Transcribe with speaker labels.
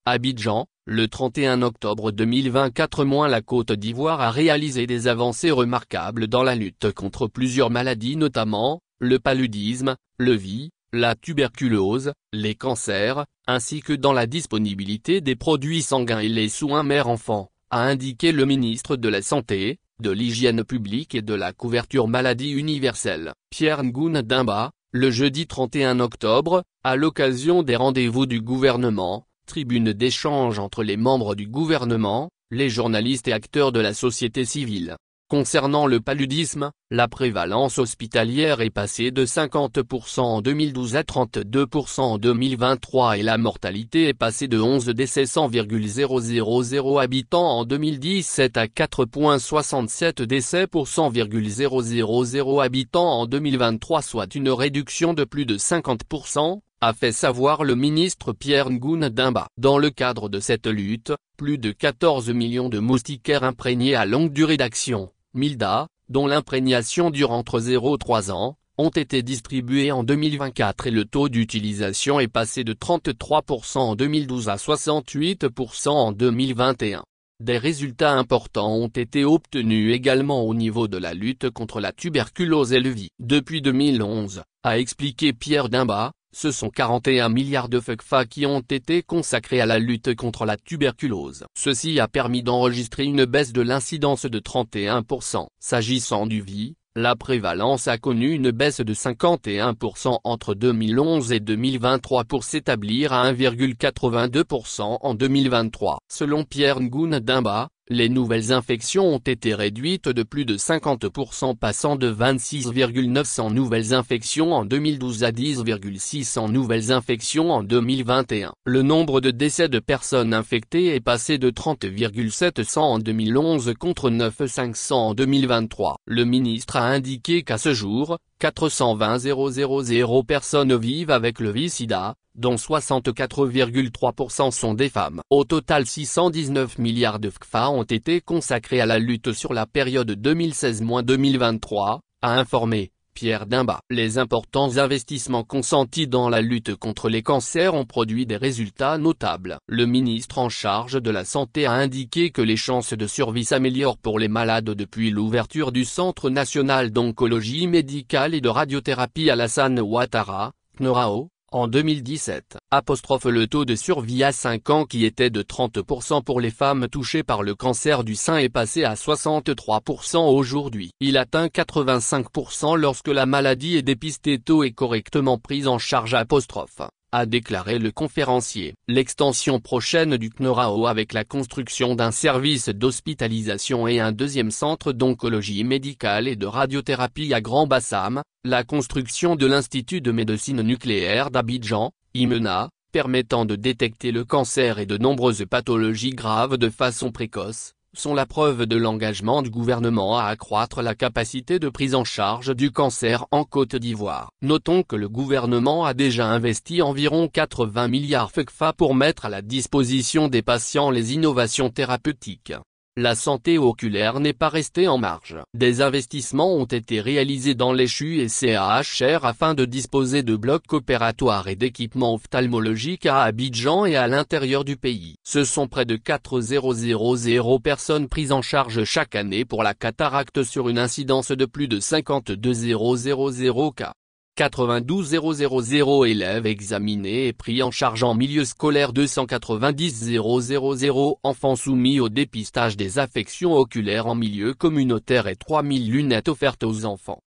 Speaker 1: Abidjan, le 31 octobre 2024. La Côte d'Ivoire a réalisé des avancées remarquables dans la lutte contre plusieurs maladies, notamment le paludisme, le VIH, la tuberculose, les cancers, ainsi que dans la disponibilité des produits sanguins et les soins mère-enfant, a indiqué le ministre de la Santé, de l'Hygiène publique et de la couverture maladie universelle, Pierre Ngoune Dimba, le jeudi 31 octobre, à l'occasion des rendez-vous du gouvernement, tribune d'échange entre les membres du gouvernement, les journalistes et acteurs de la société civile. Concernant le paludisme, la prévalence hospitalière est passée de 50% en 2012 à 32% en 2023 et la mortalité est passée de 11 décès 100,000 habitants en 2017 à 4,67 décès pour 100,000 habitants en 2023, soit une réduction de plus de 50%, a fait savoir le ministre Pierre Ngoune Dimba. Dans le cadre de cette lutte, plus de 14 millions de moustiquaires imprégnés à longue durée d'action, MILDA, dont l'imprégnation dure entre 0 et 3 ans, ont été distribués en 2024 et le taux d'utilisation est passé de 33% en 2012 à 68% en 2021. Des résultats importants ont été obtenus également au niveau de la lutte contre la tuberculose et le VIH. Depuis 2011, a expliqué Pierre Dimba, ce sont 41 milliards de FCFA qui ont été consacrés à la lutte contre la tuberculose. Ceci a permis d'enregistrer une baisse de l'incidence de 31%. S'agissant du VIH, la prévalence a connu une baisse de 51% entre 2011 et 2023 pour s'établir à 1,82% en 2023. Selon Pierre Ngoune Dimba, les nouvelles infections ont été réduites de plus de 50%, passant de 26,900 nouvelles infections en 2012 à 10,600 nouvelles infections en 2021. Le nombre de décès de personnes infectées est passé de 30,700 en 2011 contre 9,500 en 2023. Le ministre a indiqué qu'à ce jour, 420 000 personnes vivent avec le VIH-Sida, dont 64,3% sont des femmes. Au total, 619 milliards de FCFA ont été consacrés à la lutte sur la période 2016-2023, a informé Pierre Dimba. Les importants investissements consentis dans la lutte contre les cancers ont produit des résultats notables. Le ministre en charge de la Santé a indiqué que les chances de survie s'améliorent pour les malades depuis l'ouverture du Centre national d'oncologie médicale et de radiothérapie Alassane Ouattara, CNRAO, en 2017. Le taux de survie à 5 ans qui était de 30% pour les femmes touchées par le cancer du sein est passé à 63% aujourd'hui. Il atteint 85% lorsque la maladie est dépistée tôt et correctement prise en charge a déclaré le conférencier. L'extension prochaine du CNRAO avec la construction d'un service d'hospitalisation et un deuxième centre d'oncologie médicale et de radiothérapie à Grand Bassam, la construction de l'Institut de médecine nucléaire d'Abidjan, IMENA, permettant de détecter le cancer et de nombreuses pathologies graves de façon précoce, sont la preuve de l'engagement du gouvernement à accroître la capacité de prise en charge du cancer en Côte d'Ivoire. Notons que le gouvernement a déjà investi environ 80 milliards FCFA pour mettre à la disposition des patients les innovations thérapeutiques. La santé oculaire n'est pas restée en marge. Des investissements ont été réalisés dans les CHU et CHR afin de disposer de blocs opératoires et d'équipements ophtalmologiques à Abidjan et à l'intérieur du pays. Ce sont près de 4,000 personnes prises en charge chaque année pour la cataracte sur une incidence de plus de 52,000 cas. 92 000 élèves examinés et pris en charge en milieu scolaire, 290 000 enfants soumis au dépistage des affections oculaires en milieu communautaire et 3000 lunettes offertes aux enfants.